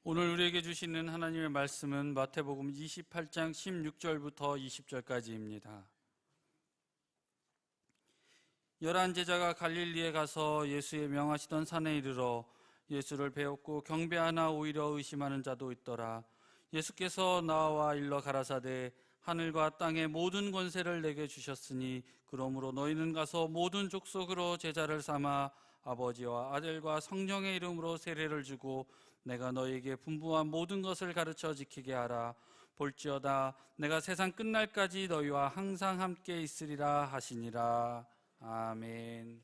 오늘 우리에게 주시는 하나님의 말씀은 마태복음 28장 16절부터 20절까지입니다. 11 제자가 갈릴리에 가서 예수의 명하시던 산에 이르러 예수를 배웠고 경배하나 오히려 의심하는 자도 있더라. 예수께서 나와 일러 가라사대 하늘과 땅의 모든 권세를 내게 주셨으니 그러므로 너희는 가서 모든 족속으로 제자를 삼아 아버지와 아들과 성령의 이름으로 세례를 주고 내가 너희에게 분부한 모든 것을 가르쳐 지키게 하라. 볼지어다 내가 세상 끝날까지 너희와 항상 함께 있으리라 하시니라. 아멘.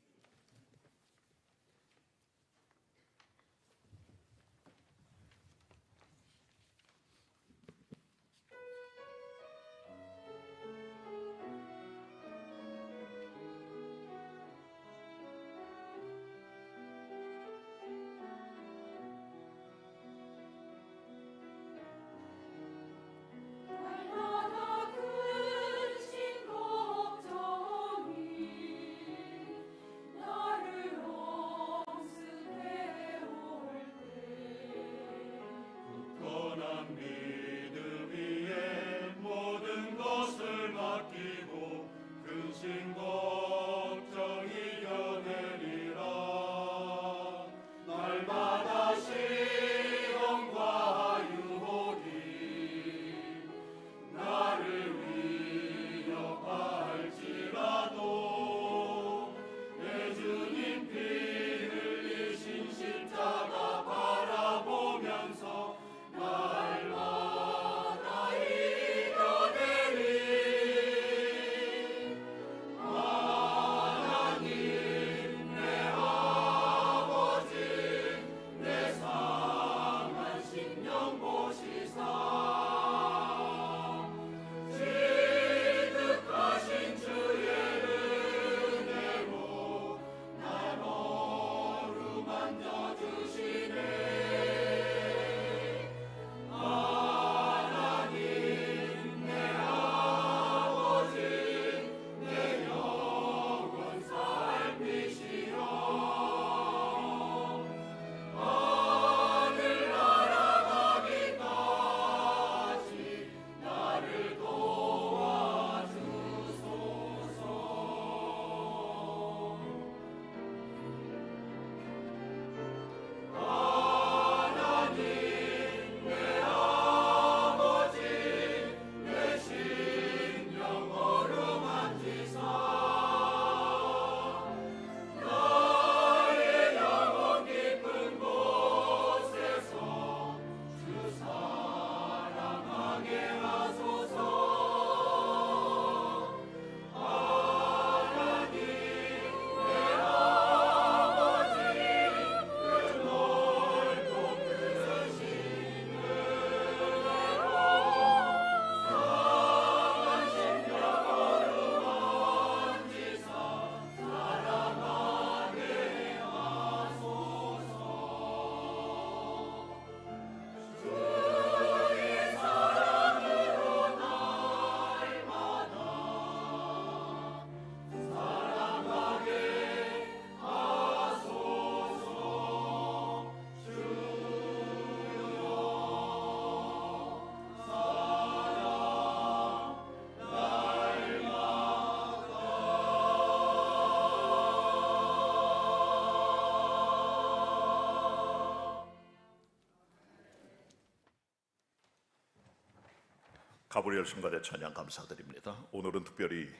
가브리엘 성가대 찬양 감사드립니다. 오늘은 특별히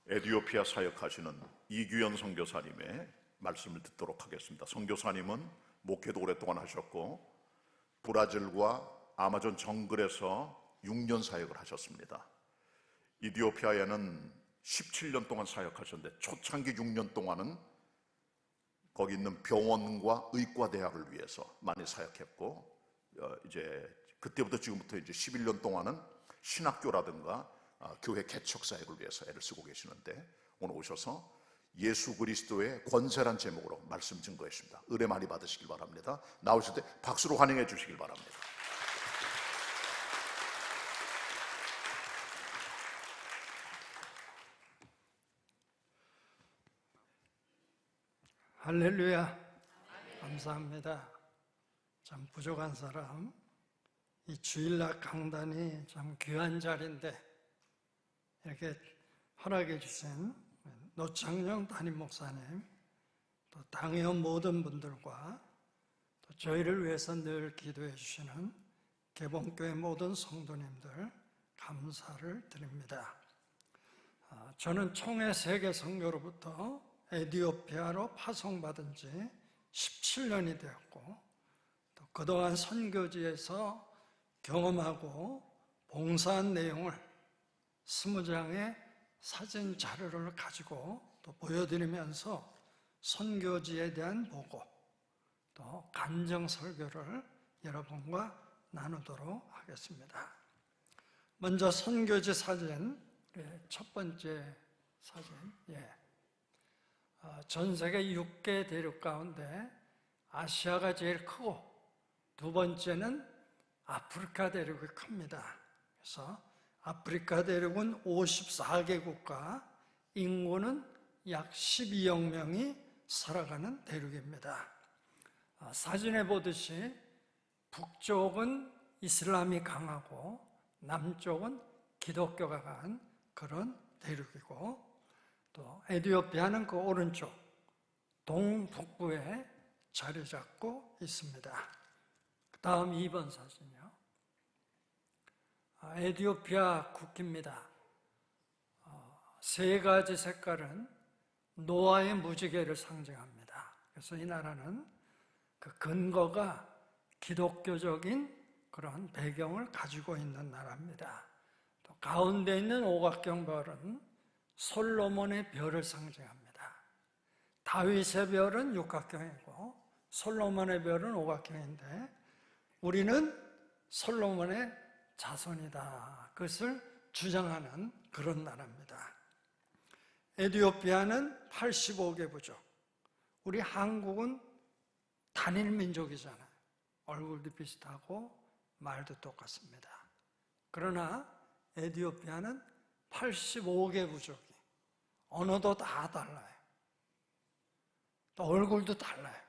에티오피아 사역하시는 이규현 선교사님의 말씀을 듣도록 하겠습니다. 선교사님은 목회도 오랫동안 하셨고 브라질과 아마존 정글에서 6년 사역을 하셨습니다. 이디오피아에는 17년 동안 사역하셨는데 초창기 6년 동안은 거기 있는 병원과 의과대학을 위해서 많이 사역했고 이제 그때부터 지금부터 이제 11년 동안은 신학교라든가 교회 개척 사역을 위해서 애를 쓰고 계시는데 오늘 오셔서 예수 그리스도의 권세란 제목으로 말씀 증거했습니다. 은혜 많이 받으시길 바랍니다. 나오실 때 박수로 환영해 주시길 바랍니다. 할렐루야. 감사합니다. 참 부족한 사람, 이 주일날 강단이 참 귀한 자리인데 이렇게 허락해 주신 노창영 담임 목사님, 또 당회원 모든 분들과 또 저희를 위해서 늘 기도해 주시는 개봉교회 모든 성도님들 감사를 드립니다. 저는 총회 세계 선교로부터 에티오피아로 파송받은 지 17년이 되었고, 또 그동안 선교지에서 경험하고 봉사한 내용을 20장의 사진 자료를 가지고 또 보여드리면서 선교지에 대한 보고, 또 간증 설교를 여러분과 나누도록 하겠습니다. 먼저 선교지 사진, 첫 번째 사진. 전 세계 6개 대륙 가운데 아시아가 제일 크고 두 번째는 아프리카 대륙이 큽니다. 그래서 아프리카 대륙은 54개국과 인구는 약 12억 명이 살아가는 대륙입니다. 사진에 보듯이 북쪽은 이슬람이 강하고 남쪽은 기독교가 강한 그런 대륙이고, 또 에티오피아는 그 오른쪽 동북부에 자리 잡고 있습니다. 다음 2번 사진이요. 에티오피아 국기입니다. 세 가지 색깔은 노아의 무지개를 상징합니다. 그래서 이 나라는 그 근거가 기독교적인 그런 배경을 가지고 있는 나라입니다. 또 가운데 있는 오각형 별은 솔로몬의 별을 상징합니다. 다윗의 별은 육각형이고 솔로몬의 별은 오각형인데 우리는 솔로몬의 자손이다, 그것을 주장하는 그런 나라입니다. 에티오피아는 85개 부족. 우리 한국은 단일 민족이잖아요. 얼굴도 비슷하고 말도 똑같습니다. 그러나 에티오피아는 85개 부족이 언어도 다 달라요. 또 얼굴도 달라요.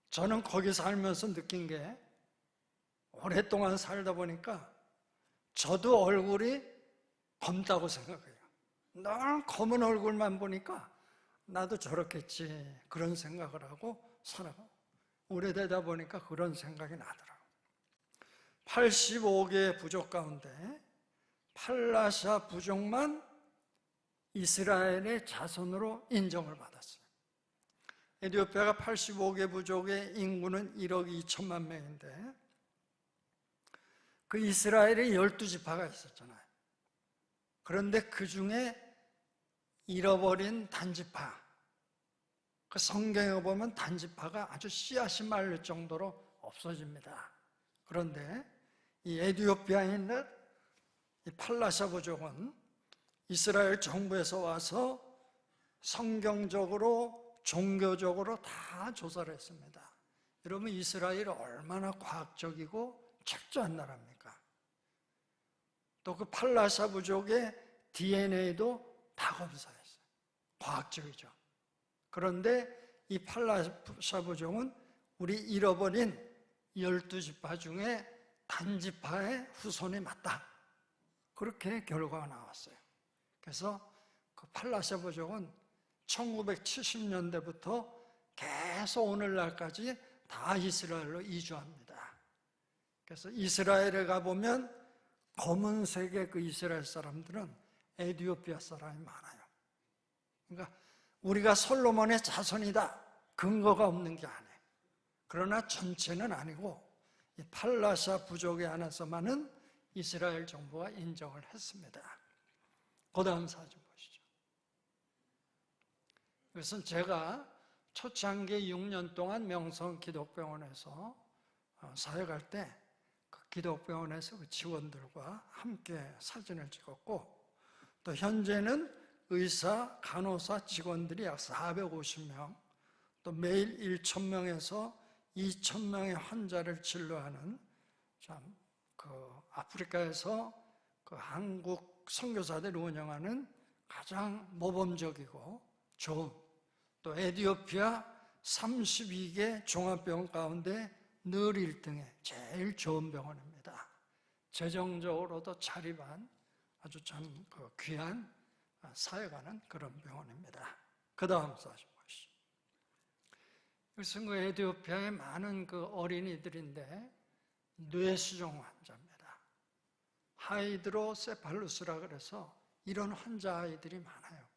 저는 거기 살면서 느낀 게, 오랫동안 살다 보니까 저도 얼굴이 검다고 생각해요. 늘 검은 얼굴만 보니까 나도 저렇겠지, 그런 생각을 하고 살아가고, 오래되다 보니까 그런 생각이 나더라고요. 85개 부족 가운데 팔라샤 부족만 이스라엘의 자손으로 인정을 받았어요. 에티오피아가 85개 부족의 인구는 1억 2천만 명인데 그 이스라엘에 12지파가 있었잖아요. 그런데 그 중에 잃어버린 단지파, 그 성경에 보면 단지파가 아주 씨앗이 말릴 정도로 없어집니다. 그런데 이 에티오피아에 있는 이 팔라샤 부족은 이스라엘 정부에서 와서 성경적으로 종교적으로 다 조사를 했습니다. 여러분, 이스라엘이 얼마나 과학적이고 철저한 나라입니까? 또 그 팔라샤 부족의 DNA도 다 검사했어요. 과학적이죠. 그런데 이 팔라샤 부족은 우리 잃어버린 12지파 중에 단지파의 후손이 맞다, 그렇게 결과가 나왔어요. 그래서 그 팔라샤 부족은 1970년대부터 계속 오늘날까지 다 이스라엘로 이주합니다. 그래서 이스라엘에 가보면 검은색의 그 이스라엘 사람들은 에티오피아 사람이 많아요. 그러니까 우리가 솔로몬의 자손이다, 근거가 없는 게 아니에요. 그러나 전체는 아니고 이 팔라샤 부족에 한해서만은 이스라엘 정부가 인정을 했습니다. 그 다음 사진 보시죠. 이것은 제가 초창기 6년 동안 명성 기독병원에서 사역할 때 그 기독병원에서 그 직원들과 함께 사진을 찍었고, 또 현재는 의사, 간호사 직원들이 약 450명, 또 매일 1,000명에서 2,000명의 환자를 진료하는 참 그 아프리카에서 그 한국 선교사들이 운영하는 가장 모범적이고 좋은, 또 에티오피아 32개 종합병원 가운데 늘 1등에 제일 좋은 병원입니다. 재정적으로도 자립한 아주 참 귀한 사역하는 그런 병원입니다. 그 다음 사진 보시죠. 이것은 그 에티오피아의 많은 그 어린이들인데 뇌수종 환자입니다. 하이드로세팔루스라 그래서 이런 환자 아이들이 많아요.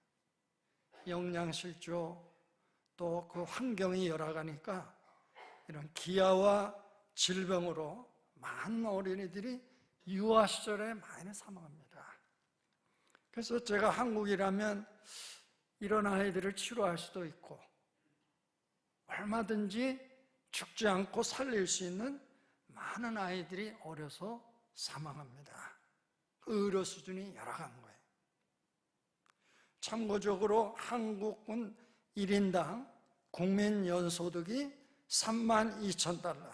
영양실조 또 그 환경이 열악하니까 이런 기아와 질병으로 많은 어린이들이 유아 시절에 많이 사망합니다. 그래서 제가 한국이라면 이런 아이들을 치료할 수도 있고 얼마든지 죽지 않고 살릴 수 있는 많은 아이들이 어려서 사망합니다. 그 의료 수준이 열악한 거예요. 참고적으로 한국은 1인당 국민 연소득이 32,000달러,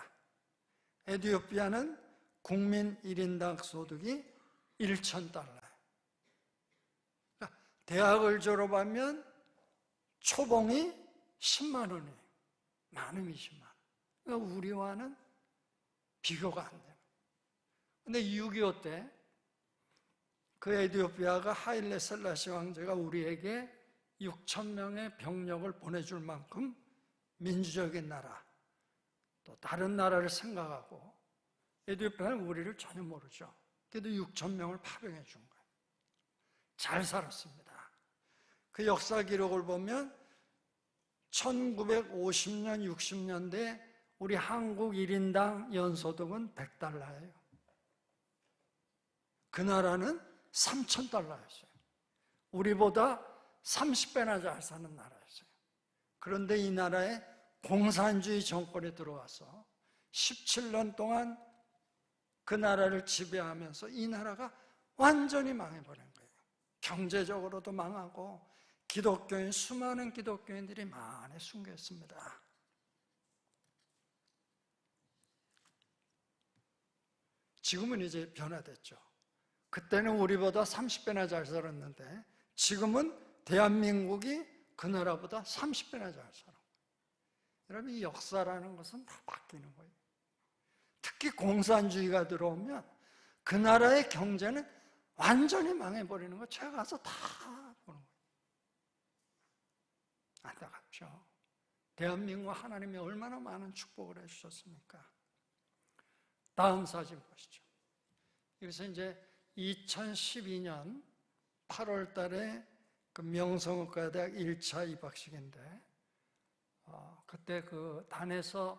에티오피아는 국민 1인당 소득이 1,000달러. 그러니까 대학을 졸업하면 초봉이 10만 원이에요. 많으면 20만 원. 그러니까 우리와는 비교가 안 돼요. 근데 6.25 때 그 에티오피아가 하일레 셀라시 왕제가 우리에게 6,000명의 병력을 보내줄 만큼 민주적인 나라, 또 다른 나라를 생각하고 에티오피아는 우리를 전혀 모르죠. 그래도 6,000명을 파병해 준 거예요. 잘 살았습니다. 그 역사 기록을 보면 1950년, 60년대 우리 한국 1인당 연소득은 100달러예요. 그 나라는 3,000달러였어요. 우리보다 30배나 잘 사는 나라였어요. 그런데 이 나라에 공산주의 정권이 들어와서 17년 동안 그 나라를 지배하면서 이 나라가 완전히 망해버린 거예요. 경제적으로도 망하고 기독교인, 수많은 기독교인들이 많이 순교했습니다. 지금은 이제 변화됐죠. 그때는 우리보다 30배나 잘 살았는데 지금은 대한민국이 그 나라보다 30배나 잘 살아요. 여러분, 이 역사라는 것은 다 바뀌는 거예요. 특히 공산주의가 들어오면 그 나라의 경제는 완전히 망해버리는 거 제가 가서 다 보는 거예요. 안타깝죠. 대한민국 하나님이 얼마나 많은 축복을 해주셨습니까? 다음 사진 보시죠. 여기서 이제 2012년 8월 달에 그 명성의과대학 1차 입학식인데 그때 그 단에서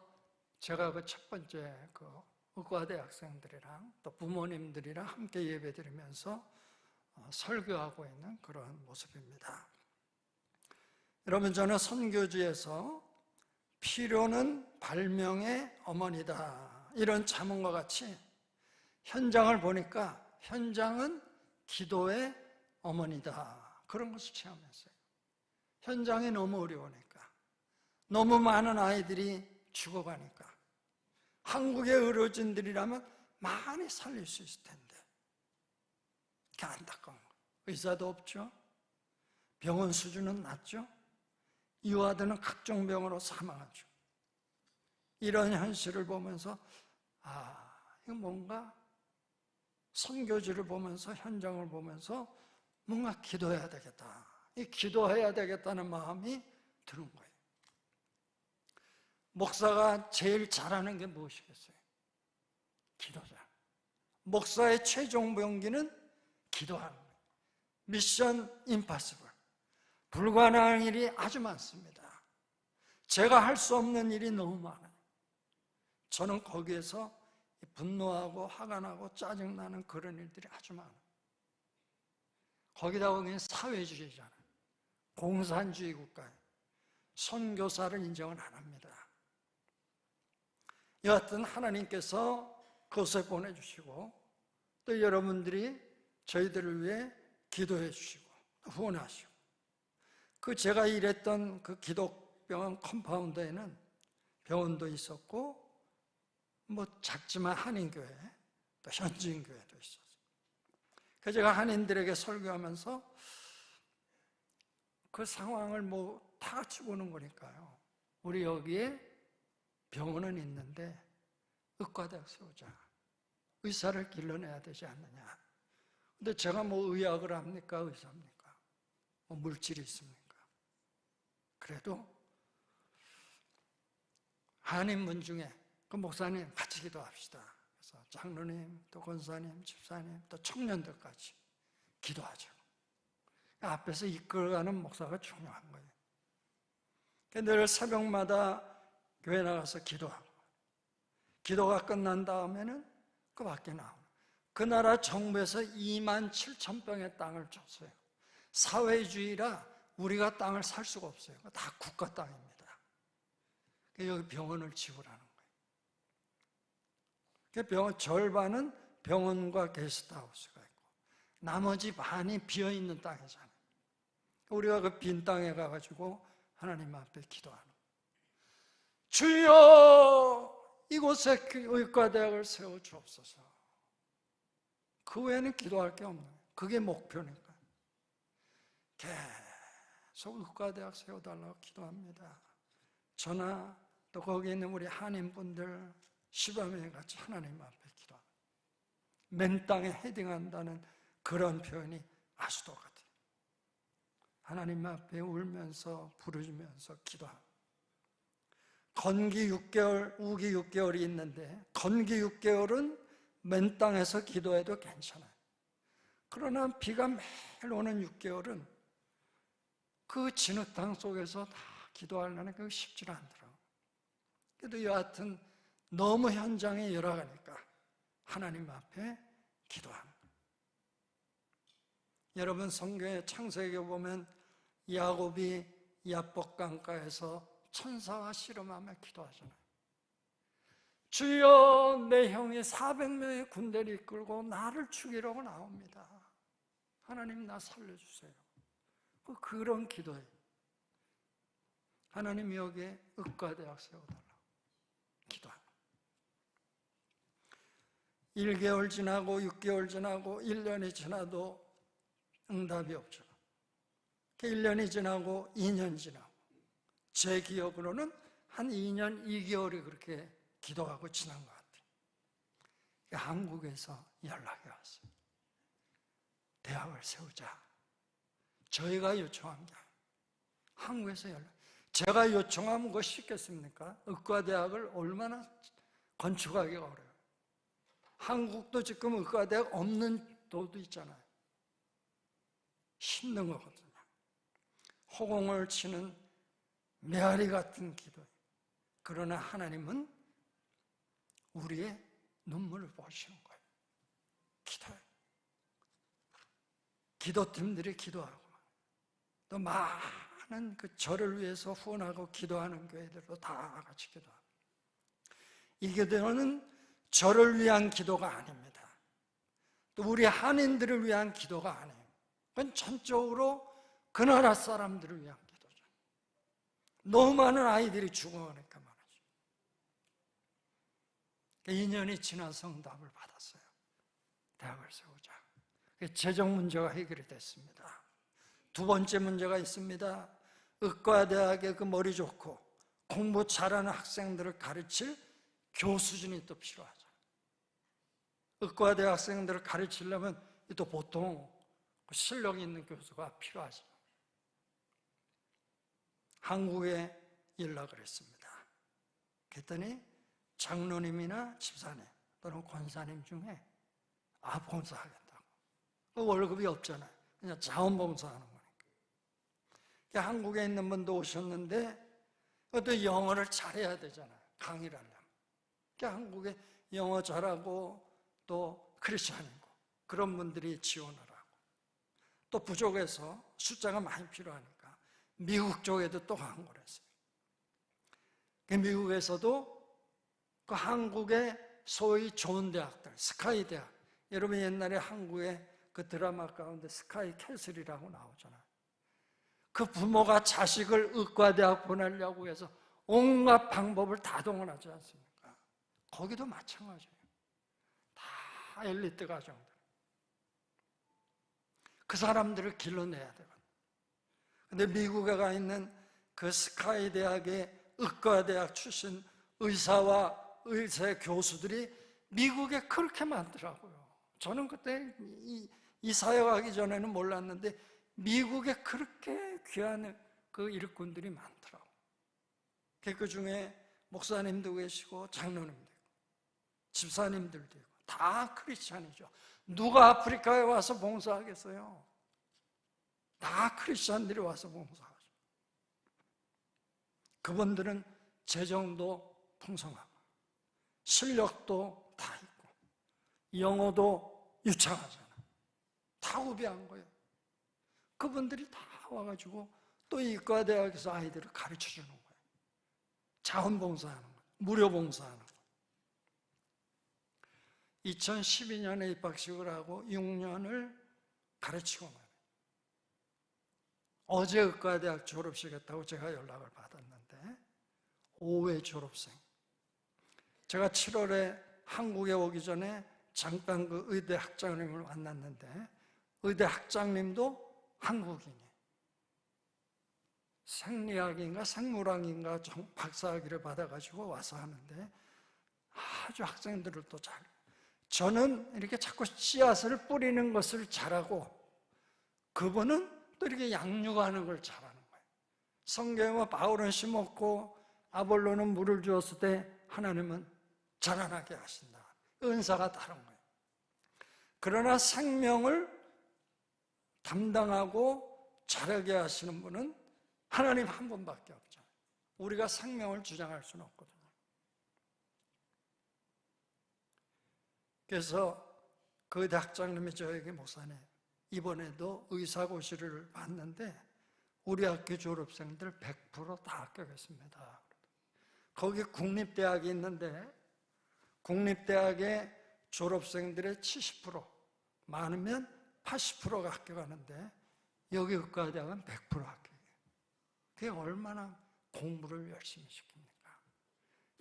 제가 그 첫 번째 그 의과대 학생들이랑 또 부모님들이랑 함께 예배드리면서 설교하고 있는 그런 모습입니다. 여러분, 저는 선교지에서 필요는 발명의 어머니다 이런 자문과 같이 현장을 보니까 현장은 기도의 어머니다 그런 것을 체험했어요. 현장이 너무 어려우니까, 너무 많은 아이들이 죽어가니까 한국의 의료진들이라면 많이 살릴 수 있을 텐데 그게 안타까운 거예요. 의사도 없죠. 병원 수준은 낮죠. 유아들은 각종 병으로 사망하죠. 이런 현실을 보면서 이거 뭔가 선교지를 보면서 현장을 보면서 뭔가 기도해야 되겠다. 이 기도해야 되겠다는 마음이 드는 거예요. 목사가 제일 잘하는 게 무엇이겠어요? 기도자. 목사의 최종 병기는 기도하는 거예요. 미션 임파서블. 불가능한 일이 아주 많습니다. 제가 할 수 없는 일이 너무 많아요. 저는 거기에서 분노하고 화가 나고 짜증나는 그런 일들이 아주 많아요. 거기다 보면 사회주의잖아요. 공산주의 국가에 선교사를 인정을 안 합니다. 여하튼 하나님께서 그것을 보내주시고 또 여러분들이 저희들을 위해 기도해 주시고 후원하시고 그 제가 일했던 그 기독병원 컴파운드에는 병원도 있었고 뭐 작지만 한인교회 또 현지인교회도 있었어요. 그래서 제가 한인들에게 설교하면서 그 상황을 뭐 다 같이 보는 거니까요. 우리 여기에 병원은 있는데 의과대학 세우자. 의사를 길러내야 되지 않느냐. 근데 제가 뭐 의학을 합니까? 의사입니까? 뭐 물질이 있습니까? 그래도 한인문 중에 그 목사님 같이 기도합시다. 그래서 장로님, 또 권사님, 집사님, 또 청년들까지 기도하죠. 앞에서 이끌어가는 목사가 중요한 거예요. 늘 새벽마다 교회 나가서 기도하고, 기도가 끝난 다음에는 그 밖에 나오고, 그 나라 정부에서 27,000평의 땅을 줬어요. 사회주의라 우리가 땅을 살 수가 없어요. 다 국가 땅입니다. 여기 병원을 지으라는 거예요. 병원 절반은 병원과 게스트하우스가 있고 나머지 반이 비어있는 땅이잖아요. 우리가 그 빈 땅에 가가지고 하나님 앞에 기도하는 거예요. 주여, 이곳에 의과대학을 세워주옵소서. 그 외에는 기도할 게 없는 거예요. 그게 목표니까. 계속 의과대학 세워달라고 기도합니다. 저나 또 거기 있는 우리 한인분들 시바매 같이 하나님 앞에 기도합니다. 맨 땅에 헤딩한다는 그런 표현이 아주 똑같아요. 하나님 앞에 울면서 부르짖으면서 기도합니다. 건기 6개월, 우기 6개월이 있는데 건기 6개월은 맨 땅에서 기도해도 괜찮아요. 그러나 비가 매일 오는 6개월은 그 진흙탕 속에서 다 기도하려는 게 쉽지 않더라고요. 그래도 여하튼 너무 현장에 열어가니까 하나님 앞에 기도하는 거예요. 여러분 성경의 창세기에 보면 야곱이 야복강가에서 천사와 씨름하며 기도하잖아요. 주여, 내 형이 400명의 군대를 이끌고 나를 죽이려고 나옵니다. 하나님, 나 살려주세요. 그런 기도예요. 하나님 여기에 의과대학 세워달라고 기도합니다. 1개월 지나고 6개월 지나고 1년이 지나도 응답이 없죠. 1년이 지나고 2년 지나고 제 기억으로는 한 2년 2개월이 그렇게 기도하고 지난 것 같아요. 한국에서 연락이 왔어요. 대학을 세우자. 저희가 요청한 게 아니에요. 한국에서 연락. 제가 요청하면 그거 쉽겠습니까? 의과대학을 얼마나 건축하기가 어려워요. 한국도 지금 의과대학 없는 도도 있잖아요. 힘든 거거든요. 허공을 치는 메아리 같은 기도예요. 그러나 하나님은 우리의 눈물을 보시는 거예요. 기도해요. 기도팀들이 기도하고 또 많은 그 저를 위해서 후원하고 기도하는 교회들도 다 같이 기도합니다. 이 기도는 저를 위한 기도가 아닙니다. 또 우리 한인들을 위한 기도가 아니에요. 그건 전적으로 그 나라 사람들을 위한 기도죠. 너무 많은 아이들이 죽어가니까 말이죠. 2년이 지나서 응답을 받았어요. 대학을 세우자. 재정 문제가 해결이 됐습니다. 두 번째 문제가 있습니다. 의과대학의 그 머리 좋고 공부 잘하는 학생들을 가르칠 교수진이 또 필요하죠. 의과대 학생들을 가르치려면 또 보통 실력 있는 교수가 필요하죠. 한국에 연락을 했습니다. 그랬더니 장로님이나 집사님 또는 권사님 중에 봉사하겠다고. 월급이 없잖아요. 그냥 자원봉사하는 거니까. 한국에 있는 분도 오셨는데 또 영어를 잘해야 되잖아요. 강의를 하려면. 한국에 영어 잘하고 또 크리스찬이고 그런 분들이 지원을 하고 또 부족해서 숫자가 많이 필요하니까 미국 쪽에도 또 광고를 했어요. 미국에서도 그 한국의 소위 좋은 대학들, 스카이 대학. 여러분 옛날에 한국에 그 드라마 가운데 스카이 캐슬이라고 나오잖아요. 그 부모가 자식을 의과대학 보내려고 해서 온갖 방법을 다 동원하지 않습니까? 거기도 마찬가지예요. 다 엘리트 가정들. 그 사람들을 길러내야 되거든요. 근데 미국에 가 있는 그 스카이 대학의 의과대학 출신 의사와 의대 교수들이 미국에 그렇게 많더라고요. 저는 그때 이 사역하기 전에는 몰랐는데 미국에 그렇게 귀한 그 일꾼들이 많더라고요. 그 중에 목사님도 계시고 장로님도 있고 집사님들도 있고 다 크리스찬이죠. 누가 아프리카에 와서 봉사하겠어요? 다 크리스찬들이 와서 봉사하죠. 그분들은 재정도 풍성하고 실력도 다 있고 영어도 유창하잖아. 다 구비한 거예요. 그분들이 다 와가지고 또 이과대학에서 아이들을 가르쳐 주는 거예요. 자원봉사하는 거예요. 무료 봉사하는 거예요. 2012년에 입학식을 하고 6년을 가르치고 말이에요. 어제 의과대학 졸업식 했다고 제가 연락을 받았는데 5회 졸업생. 제가 7월에 한국에 오기 전에 잠깐 그 의대 학장님을 만났는데 의대 학장님도 한국인이에요. 생리학인가 생물학인가 박사학위를 받아가지고 와서 하는데 아주 학생들을 또 잘. 저는 이렇게 자꾸 씨앗을 뿌리는 것을 잘하고 그분은 또 이렇게 양육하는 걸 잘하는 거예요. 성경에 바울은 심었고 아볼로는 물을 주었을 때 하나님은 자라나게 하신다. 은사가 다른 거예요. 그러나 생명을 담당하고 자라게 하시는 분은 하나님 한 분밖에 없잖아요. 우리가 생명을 주장할 수는 없거든요. 그래서 그 학장님이 저에게 목사님 이번에도 의사고시를 봤는데 우리 학교 졸업생들 100% 다 합격했습니다. 거기 국립대학이 있는데 국립대학의 졸업생들의 70% 많으면 80%가 합격하는데 여기 의과대학은 100% 합격이에요. 그게 얼마나 공부를 열심히 시킵니까?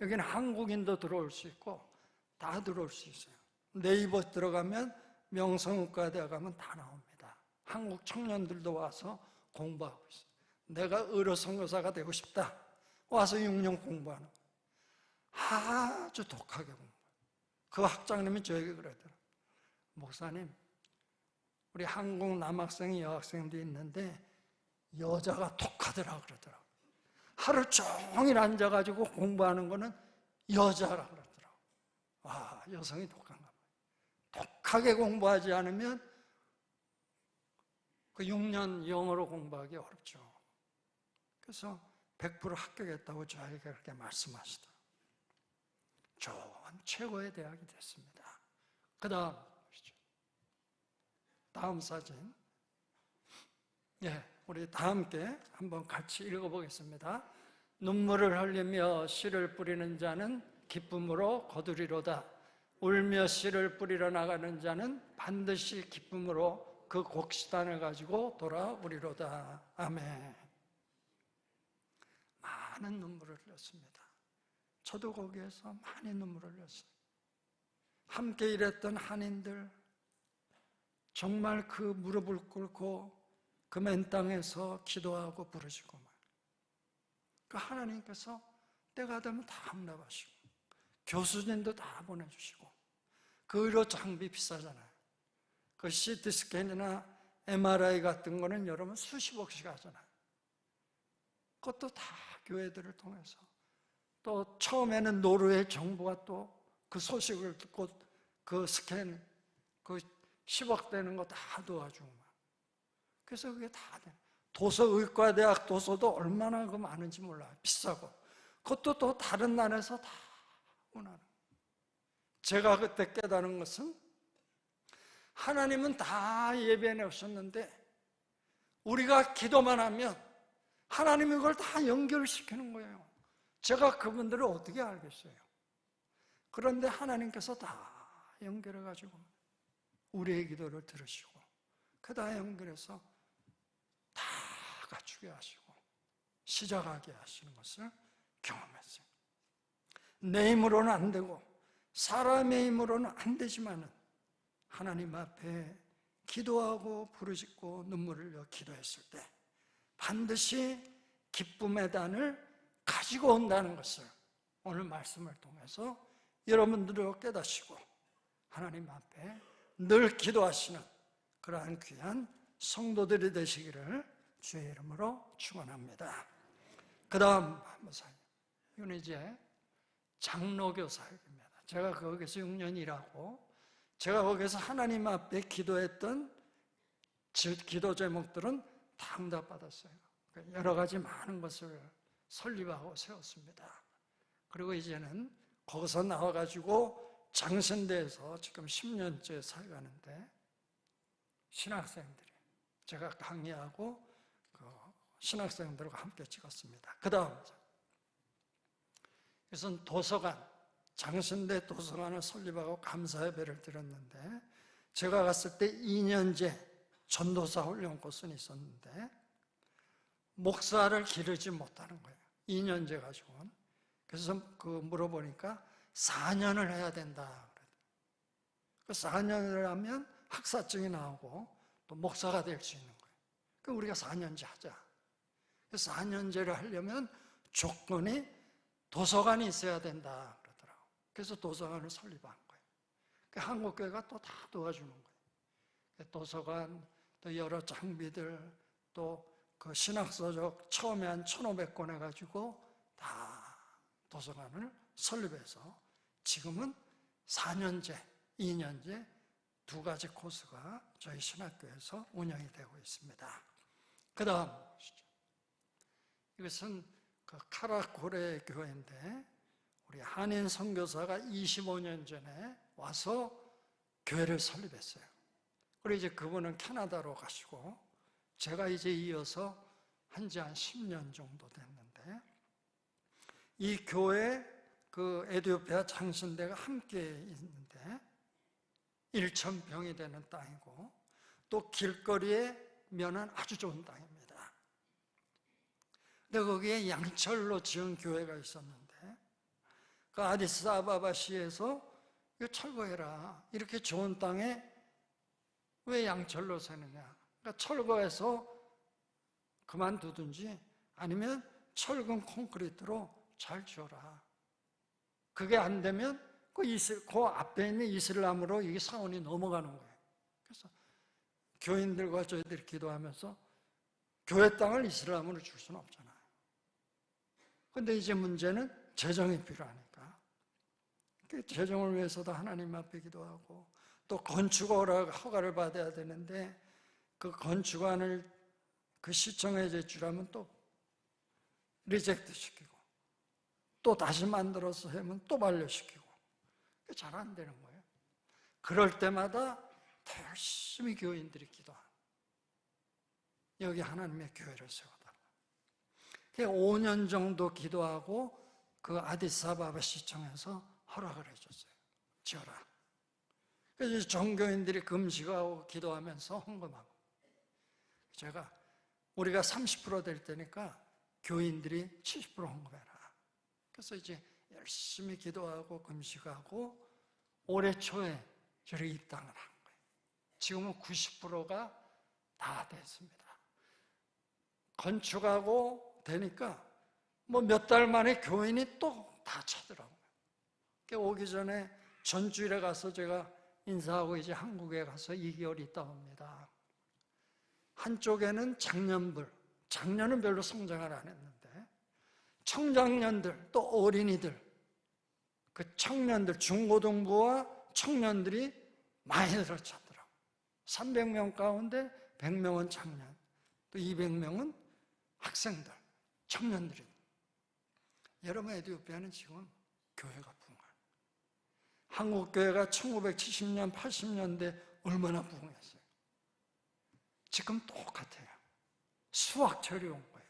여기는 한국인도 들어올 수 있고 다 들어올 수 있어요. 네이버 들어가면 명성의과대학 가면 다 나옵니다. 한국 청년들도 와서 공부하고 있어요. 내가 의료선교사가 되고 싶다. 와서 6년 공부하는 거예요. 아주 독하게 공부해요. 그 학장님이 저에게 그러더라고요. 목사님, 우리 한국 남학생, 여학생도 있는데 여자가 독하더라 그러더라고요. 하루 종일 앉아가지고 공부하는 거는 여자라 그러더라고요. 와, 여성이 독한가 봐요. 독하게 공부하지 않으면 그 6년 영어로 공부하기 어렵죠. 그래서 100% 합격했다고 저에게 그렇게 말씀하시더라고요. 좋은 최고의 대학이 됐습니다. 그 다음 보시죠. 다음 사진. 예, 우리 다 함께 한번 같이 읽어보겠습니다. 눈물을 흘리며 씨를 뿌리는 자는 기쁨으로 거두리로다. 울며 씨를 뿌리러 나가는 자는 반드시 기쁨으로 그 곡식단을 가지고 돌아오리로다. 아멘. 많은 눈물을 흘렸습니다. 저도 거기에서 많이 눈물을 흘렸어요. 함께 일했던 한인들, 정말 그 무릎을 꿇고 그 맨 땅에서 기도하고 부르시고 그 하나님께서 때가 되면 다 응답하시고 교수진도 다 보내주시고 그 의료 장비 비싸잖아요. 그 CT 스캔이나 MRI 같은 거는 여러분 수십억씩 하잖아요. 그것도 다 교회들을 통해서 또 처음에는 노르웨이 정부가 또 그 소식을 듣고 그 스캔 그 10억 되는 거 다 도와주고 그래서 그게 다 돼. 도서의과대학 도서도 얼마나 그 많은지 몰라요. 비싸고 그것도 또 다른 나라에서 다 원하는. 제가 그때 깨달은 것은 하나님은 다 예배해 오셨는데 우리가 기도만 하면 하나님이 그걸 다 연결시키는 거예요. 제가 그분들을 어떻게 알겠어요? 그런데 하나님께서 다 연결해가지고 우리의 기도를 들으시고 그 다 연결해서 다 갖추게 하시고 시작하게 하시는 것을 경험했어요. 내 힘으로는 안 되고 사람의 힘으로는 안 되지만은 하나님 앞에 기도하고 부르짖고 눈물을 흘려 기도했을 때 반드시 기쁨의 단을 가지고 온다는 것을 오늘 말씀을 통해서 여러분들도 깨닫시고 하나님 앞에 늘 기도하시는 그러한 귀한 성도들이 되시기를 주의 이름으로 축원합니다. 그 다음 사역, 이건 이제 장로교 사역입니다. 제가 거기서 6년 일하고 제가 거기서 하나님 앞에 기도했던 기도 제목들은 다 응답받았어요. 여러 가지 많은 것을 설립하고 세웠습니다. 그리고 이제는 거기서 나와가지고 장신대에서 지금 10년째 사역하는데 신학생들이 제가 강의하고 그 신학생들과 함께 찍었습니다. 그 다음 이것은 도서관, 장신대 도서관을 설립하고 감사예배를 드렸는데 제가 갔을 때 2년제 전도사 훈련 코스는 있었는데 목사를 기르지 못하는 거예요. 2년제 가지고는. 그래서 물어보니까 4년을 해야 된다. 그 4년을 하면 학사증이 나오고 또 목사가 될 수 있는 거예요. 그럼 우리가 4년제 하자. 4년제를 하려면 조건이 도서관이 있어야 된다 그러더라고요. 그래서 도서관을 설립한 거예요. 한국교회가 또 다 도와주는 거예요. 도서관, 또 여러 장비들, 또 그 신학서적 처음에 한 1,500권 해가지고 다 도서관을 설립해서 지금은 4년제, 2년제 두 가지 코스가 저희 신학교에서 운영이 되고 있습니다. 그 다음 보시죠. 이것은 그 카라코레 교회인데 우리 한인 선교사가 25년 전에 와서 교회를 설립했어요. 그리고 이제 그분은 캐나다로 가시고 제가 이제 이어서 한지 한 10년 정도 됐는데 이 교회 그 에티오피아 장신대가 함께 있는데 1,000평이 되는 땅이고 또 길거리에 면한 아주 좋은 땅입니다. 근데 거기에 양철로 지은 교회가 있었는데 그 아디스아바바시에서 이거 철거해라. 이렇게 좋은 땅에 왜 양철로 세느냐. 그러니까 철거해서 그만두든지 아니면 철근 콘크리트로 잘 지어라. 그게 안 되면 그 앞에 있는 이슬람으로 이게 사원이 넘어가는 거예요. 그래서 교인들과 저희들이 기도하면서 교회 땅을 이슬람으로 줄 수는 없잖아요. 근데 이제 문제는 재정이 필요하니까 그 재정을 위해서도 하나님 앞에 기도하고 또 건축 허가를 받아야 되는데 그 건축안을 그 시청에 제출하면 또 리젝트 시키고 또 다시 만들어서 하면 또 반려시키고 잘 안 되는 거예요. 그럴 때마다 더 열심히 교인들이 기도하고 여기 하나님의 교회를 세워달라. 5년 정도 기도하고 그 아디스아바바 시청에서 허락을 해줬어요. 지어라. 그래서 종교인들이 금식하고 기도하면서 헌금하고 제가 우리가 30% 될 때니까 교인들이 70% 헌금해라. 그래서 이제 열심히 기도하고 금식하고 올해 초에 저를 입당을 한 거예요. 지금은 90%가 다 됐습니다. 건축하고 되니까 뭐 몇 달 만에 교인이 또 다 차더라고요. 오기 전에 전주일에 가서 제가 인사하고 이제 한국에 가서 2개월 있다 옵니다. 한쪽에는 작년은 별로 성장을 안 했는데 청장년들 또 어린이들 그 청년들 중고등부와 청년들이 많이 들어찼더라고요. 300명 가운데 100명은 청년 또 200명은 학생들, 청년들이. 여러분 에티오피아는 지금 교회가 부흥해요. 한국 교회가 1970년, 80년대 얼마나 부흥했어요. 지금 똑같아요. 수확철이 온 거예요.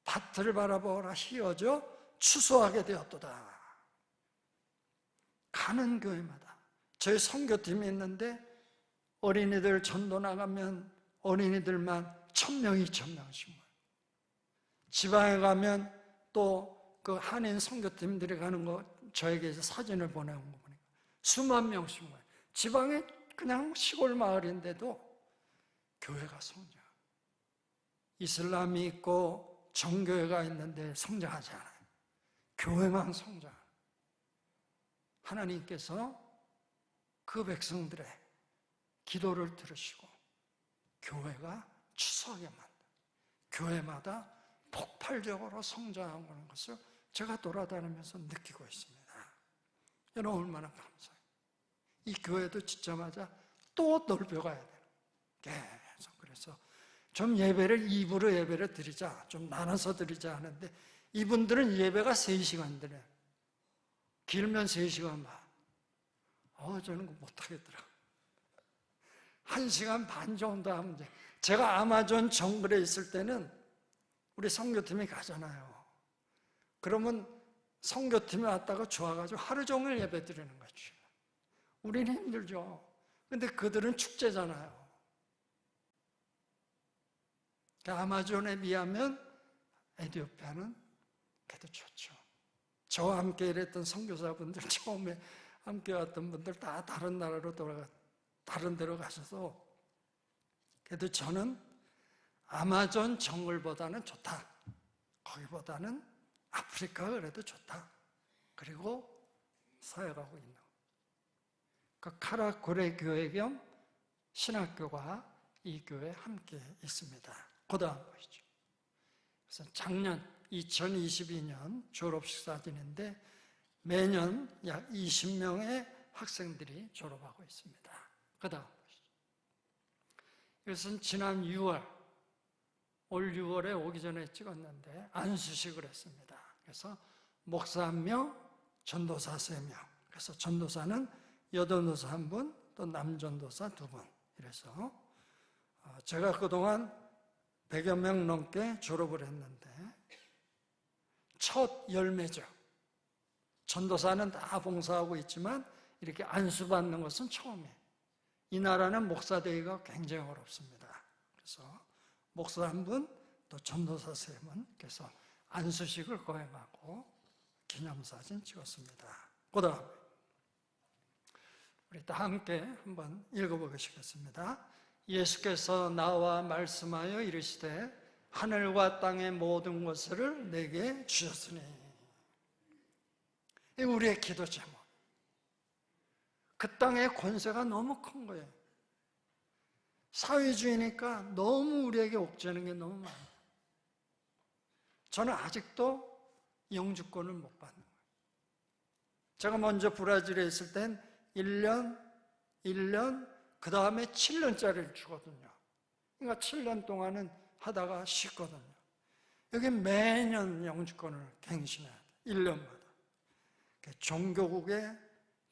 밭을 바라보라 희어져 추수하게 되었도다. 가는 교회마다 저희 선교팀이 있는데 어린이들 전도 나가면 어린이들만 1,000명, 2,000명씩 모여요. 지방에 가면 또 그 한인 선교팀들이 가는 거 저에게 사진을 보내온 거 보니까 수만 명씩 모여요. 지방에 그냥 시골 마을인데도 교회가 성장. 이슬람이 있고 정교회가 있는데 성장하지 않아요. 교회만 성장. 하나님께서 그 백성들의 기도를 들으시고 교회가 추수하게 만든, 교회마다 폭발적으로 성장하는 것을 제가 돌아다니면서 느끼고 있습니다. 여러분 얼마나 감사해요. 이 교회도 짓자마자 또 넓혀가야 돼요. 계속. 그래서 좀 예배를 2부로 예배를 드리자, 좀 나눠서 드리자 하는데 이분들은 예배가 3시간 드려요. 길면 3시간 반. 저는 그거 못하겠더라고요. 1시간 반 정도 하면 돼. 제가 아마존 정글에 있을 때는 우리 선교팀이 가잖아요. 그러면 선교팀이 왔다가 좋아가지고 하루 종일 예배 드리는 거죠. 우리는 힘들죠. 근데 그들은 축제잖아요. 아마존에 비하면 에티오피아는 그래도 좋죠. 저와 함께 일했던 선교사분들, 처음에 함께 왔던 분들 다 다른 나라로 다른 데로 가셔서, 그래도 저는 아마존 정글보다는 좋다. 거기보다는 아프리카가 그래도 좋다. 그리고 사역하고 있는 그 카라코레 교회 겸 신학교가 이 교회에 함께 있습니다. 고등학교이죠. 그래서 작년 2022년 졸업식 사진인데 매년 약 20명의 학생들이 졸업하고 있습니다. 고등학교 교이죠. 이것은 지난 6월, 올 6월에 오기 전에 찍었는데 안수식을 했습니다. 그래서 목사 1명, 전도사 3명. 그래서 전도사는 여전도사 1분, 또 남전도사 2분. 이래서 제가 그동안 100여 명 넘게 졸업을 했는데 첫 열매죠. 전도사는 다 봉사하고 있지만 이렇게 안수받는 것은 처음이에요. 이 나라는 목사 되기가 굉장히 어렵습니다. 그래서 목사 1분, 또 전도사 3분, 그래서 안수식을 거행하고 기념사진 찍었습니다. 그 다음 우리 다 함께 한번 읽어보시겠습니다. 예수께서 나와 말씀하여 이르시되 하늘과 땅의 모든 것을 내게 주셨으니. 이 우리의 기도 제목. 그 땅의 권세가 너무 큰 거예요. 사회주의니까 너무 우리에게 옥죄는 게 너무 많아요. 저는 아직도 영주권을 못 받는 거예요. 제가 먼저 브라질에 있을 땐 1년, 그 다음에 7년짜리를 주거든요. 그러니까 7년 동안은 하다가 쉬거든요. 여기 매년 영주권을 갱신해야 돼요. 1년마다. 종교국에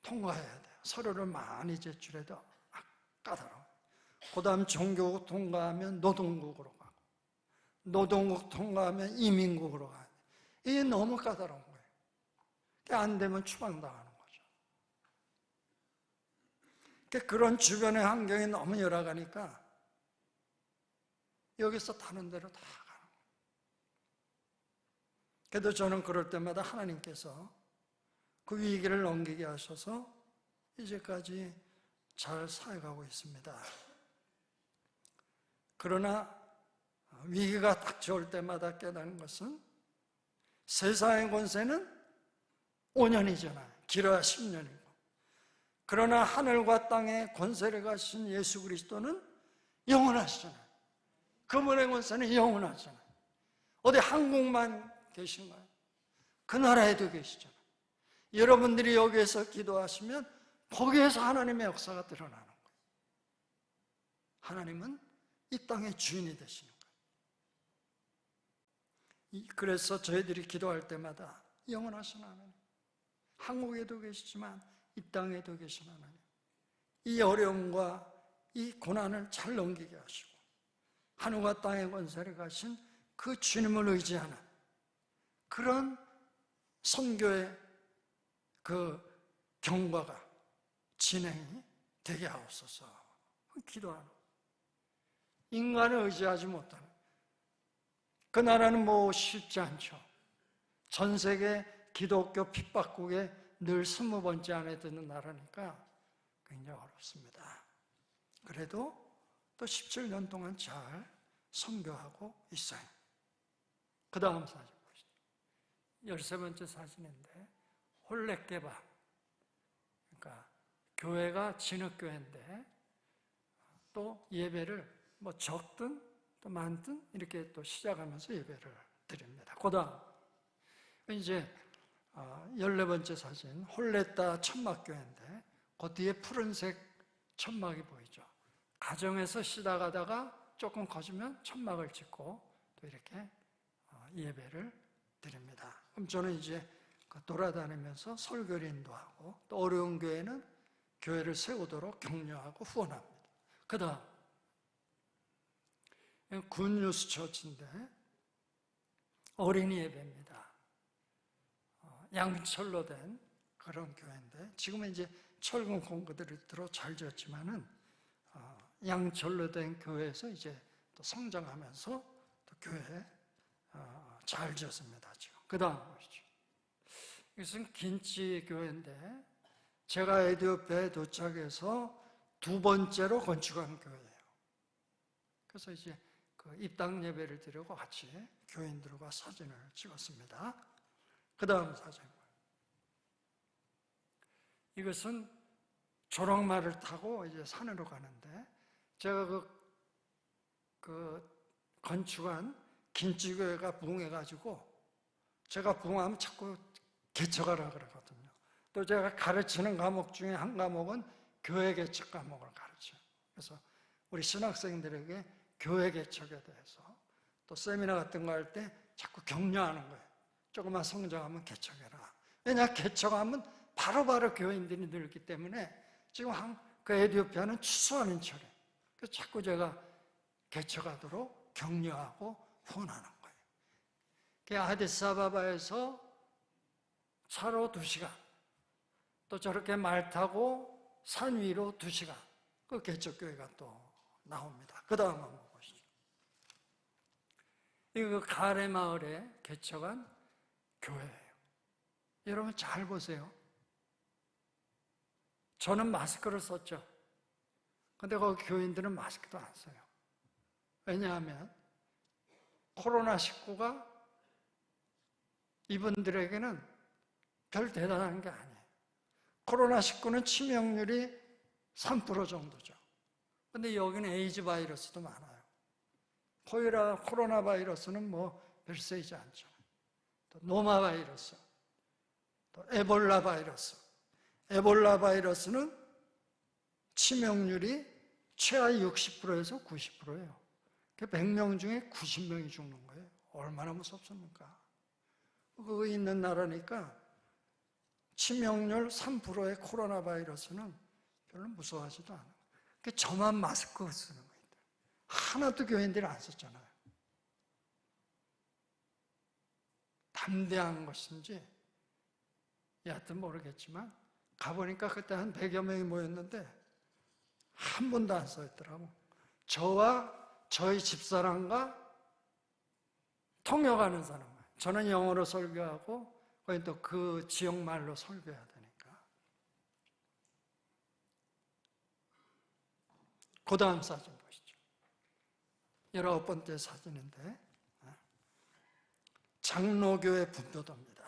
통과해야 돼요. 서류를 많이 제출해도 까다로워요. 그 다음 종교국 통과하면 노동국으로 가고, 노동국 통과하면 이민국으로 가요. 이게 너무 까다로운 거예요. 안 되면 추방당하는 거죠. 그런 주변의 환경이 너무 열악하니까 여기서 다른 데로 다 가는 거예요. 그래도 저는 그럴 때마다 하나님께서 그 위기를 넘기게 하셔서 이제까지 잘 살아가고 있습니다. 그러나 위기가 딱 좋을 때마다 깨닫는 것은 세상의 권세는 5년이잖아요. 길어야 10년이고. 그러나 하늘과 땅의 권세를 가신 예수 그리스도는 영원하시잖아요. 그분의 권세는 영원하잖아요. 어디 한국만 계신가요? 그 나라에도 계시잖아요. 여러분들이 여기에서 기도하시면 거기에서 하나님의 역사가 드러나는 거예요. 하나님은 이 땅의 주인이 되시는 거예요. 그래서 저희들이 기도할 때마다 영원하신 하나님, 한국에도 계시지만 이 땅에도 계신 하나님, 이 어려움과 이 고난을 잘 넘기게 하시고 하늘과 땅의 권세를 가신 그 주님을 의지하는 그런 선교의 그 경과가 진행이 되게 하옵소서. 기도하는 인간을 의지하지 못하는 그 나라는 뭐 쉽지 않죠. 전 세계 기독교 핍박국에 늘 20번째 안에 드는 나라니까 굉장히 어렵습니다. 그래도 또 17년 동안 잘 선교하고 있어요. 그 다음 사진 보시죠. 13번째 사진인데 홀레케바, 교회가 진흙교회인데 또 예배를 뭐 적든 또 많든 이렇게 또 시작하면서 예배를 드립니다. 그다음 이제 14번째 사진 홀레타 천막교회인데 그 뒤에 푸른색 천막이 보이죠. 가정에서 시작하다가 조금 커지면 천막을 짓고 또 이렇게 예배를 드립니다. 그럼 저는 이제 돌아다니면서 설교를 인도하고 또 어려운 교회는 교회를 세우도록 격려하고 후원합니다. 그 다음 굿뉴스 처치인데 어린이 예배입니다. 양철로 된 그런 교회인데 지금은 이제 철근 콘크리트로 들어 잘 지었지만은 양철로 된 교회에서 이제 또 성장하면서 또 교회 잘 지었습니다. 지금 그 다음 보시죠. 이것은 긴치 교회인데 제가 에티오피아에 도착해서 두 번째로 건축한 교회예요. 그래서 이제 그 입당 예배를 드리고 같이 교인들과 사진을 찍었습니다. 그 다음 사진. 이것은 조랑말을 타고 이제 산으로 가는데 제가 그 건축한 긴치교회가 부흥해가지고 제가 부흥하면 자꾸 개척하라 그러거든요. 또 제가 가르치는 과목 중에 한 과목은 교회 개척 과목을 가르쳐요. 그래서 우리 신학생들에게 교회 개척에 대해서 또 세미나 같은 거 할 때 자꾸 격려하는 거예요. 조금만 성장하면 개척해라. 왜냐 개척하면 바로바로 교인들이 늘기 때문에 지금 그 에티오피아는 추수하는 철이에요. 그래서 자꾸 제가 개척하도록 격려하고 후원하는 거예요. 그 아디스아바바에서 차로 2시간, 또 저렇게 말 타고 산 위로 2시간, 그 개척교회가 또 나옵니다. 그 다음 한번 보시죠. 이거 가레 마을에 개척한 교회예요. 여러분 잘 보세요. 저는 마스크를 썼죠. 근데 거기 교인들은 마스크도 안 써요. 왜냐하면 코로나19가 이분들에게는 별 대단한 게 아니에요. 코로나19는 치명률이 3% 정도죠. 근데 여기는 에이즈 바이러스도 많아요. 코로나 바이러스는 뭐 별 세이지 않죠. 또 노마 바이러스, 또 에볼라 바이러스. 에볼라 바이러스는 치명률이 최하 60%에서 90%예요. 100명 중에 90명이 죽는 거예요. 얼마나 무섭습니까? 그거 있는 나라니까 치명률 3%의 코로나 바이러스는 별로 무서워하지도 않아요. 저만 마스크 쓰는 거예요. 하나도 교인들이 안 썼잖아요. 담대한 것인지 여하튼 모르겠지만 가보니까 그때 한 100여 명이 모였는데 한 번도 안 써있더라고. 저와 저희 집사람과 통역하는 사람만. 저는 영어로 설교하고 거기 또 그 지역 말로 설교해야 되니까. 그 다음 사진 보시죠. 19번째 사진인데 장로교회 분도도입니다.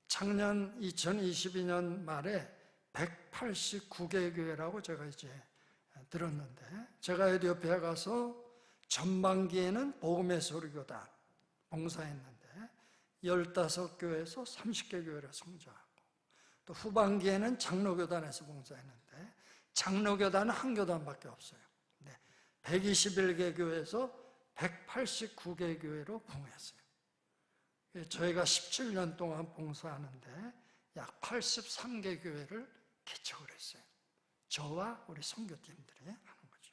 작년 2022년 말에 189개 교회라고 제가 이제 들었는데 제가 에티오피아 가서 전반기에는 복음의 소리교단 봉사했는데 15교회에서 30개 교회를 성장하고 또 후반기에는 장로교단에서 봉사했는데 장로교단은 한 교단밖에 없어요. 121개 교회에서 189개 교회로 부흥했어요. 저희가 17년 동안 봉사하는데 약 83개 교회를 개척을 했어요. 저와 우리 선교팀들이 하는 거죠.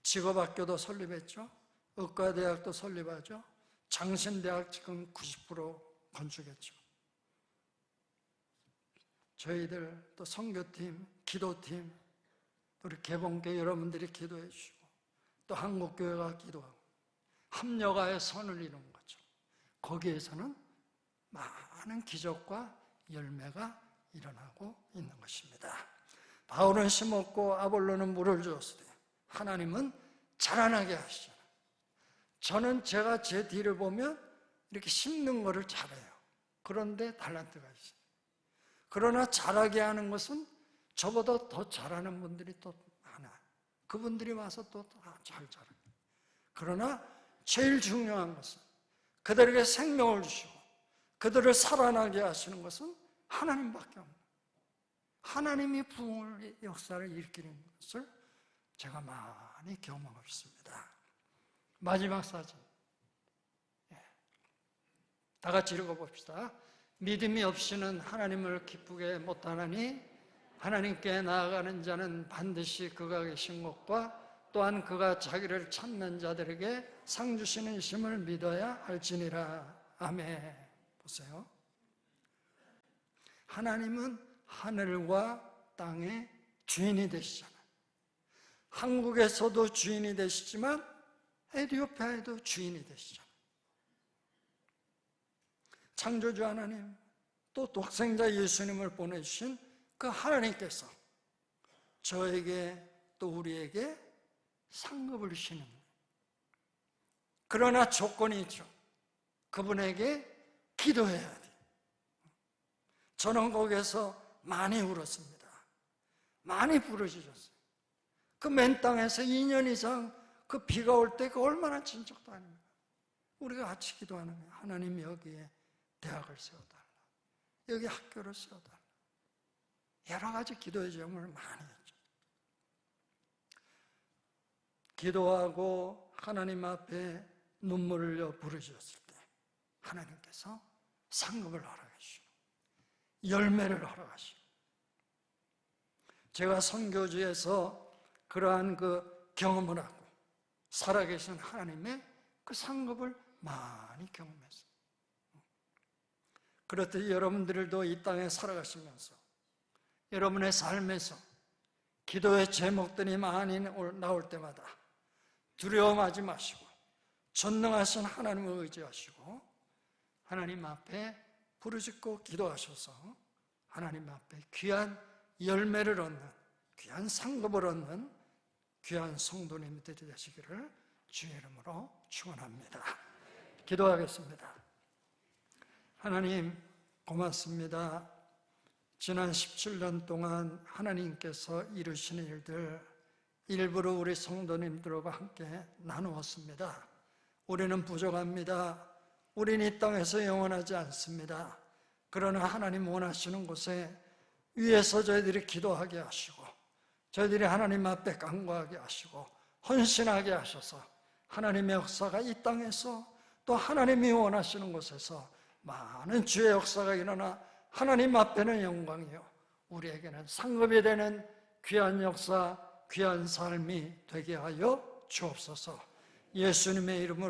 직업학교도 설립했죠. 의과대학도 설립하죠. 장신대학 지금 90% 건축했죠. 저희들 또 선교팀, 기도팀, 우리 개봉교 여러분들이 기도해 주시고 또 한국교회가 기도하고 합력하여 선을 이룬 거죠. 거기에서는 많은 기적과 열매가 일어나고 있는 것입니다. 바울은 심었고 아볼로는 물을 주었으되 하나님은 자라나게 하시잖아요. 저는 제가 제 뒤를 보면 이렇게 심는 거를 잘해요. 그런데 달란트가 있어요. 그러나 자라게 하는 것은 저보다 더 잘하는 분들이 또 많아요. 그분들이 와서 또 잘 자라요. 그러나 제일 중요한 것은 그들에게 생명을 주시고 그들을 살아나게 하시는 것은 하나님밖에 없는 거예요. 하나님이 부흥의 역사를 일으키는 것을 제가 많이 경험하고 있습니다. 마지막 사진. 다 같이 읽어봅시다. 믿음이 없이는 하나님을 기쁘게 못하나니 하나님께 나아가는 자는 반드시 그가 계신 것과 또한 그가 자기를 찾는 자들에게 상 주시는 이심을 믿어야 할지니라. 아멘. 보세요. 하나님은 하늘과 땅의 주인이 되시잖아요. 한국에서도 주인이 되시지만 에티오피아에도 주인이 되시잖아요. 창조주 하나님, 또 독생자 예수님을 보내주신 그 하나님께서 저에게 또 우리에게 상급을 주시는 거예요. 그러나 조건이 있죠. 그분에게 기도해야 돼요. 저는 거기에서 많이 울었습니다. 많이 부르짖었어요. 그 맨 땅에서 2년 이상 그 비가 올 때 그 얼마나 진적도 아닙니까? 우리가 같이 기도하는 거예요. 하나님 여기에 대학을 세워달라. 여기 학교를 세워달라. 여러 가지 기도의 제목을 많이 했죠. 기도하고 하나님 앞에 눈물을 흘려 부르짖었을 때 하나님께서 상급을 허락하시고 열매를 허락하시고 제가 선교지에서 그러한 그 경험을 하고 살아계신 하나님의 그 상급을 많이 경험했어요. 그렇듯 여러분들도 이 땅에 살아가시면서 여러분의 삶에서 기도의 제목들이 많이 나올 때마다 두려움하지 마시고 전능하신 하나님을 의지하시고 하나님 앞에 부르짖고 기도하셔서 하나님 앞에 귀한 열매를 얻는 귀한 상급을 얻는 귀한 성도님들이 되시기를 주의 이름으로 축원합니다. 기도하겠습니다. 하나님 고맙습니다. 지난 17년 동안 하나님께서 이루시는 일들 일부러 우리 성도님들과 함께 나누었습니다. 우리는 부족합니다. 우리는 이 땅에서 영원하지 않습니다. 그러나 하나님 원하시는 곳에 위에서 저희들이 기도하게 하시고 저희들이 하나님 앞에 간구하게 하시고 헌신하게 하셔서 하나님의 역사가 이 땅에서 또 하나님이 원하시는 곳에서 많은 주의 역사가 일어나 하나님 앞에는 영광이요 우리에게는 상급이 되는 귀한 역사, 귀한 삶이 되게 하여 주옵소서. 예수님의 이름으로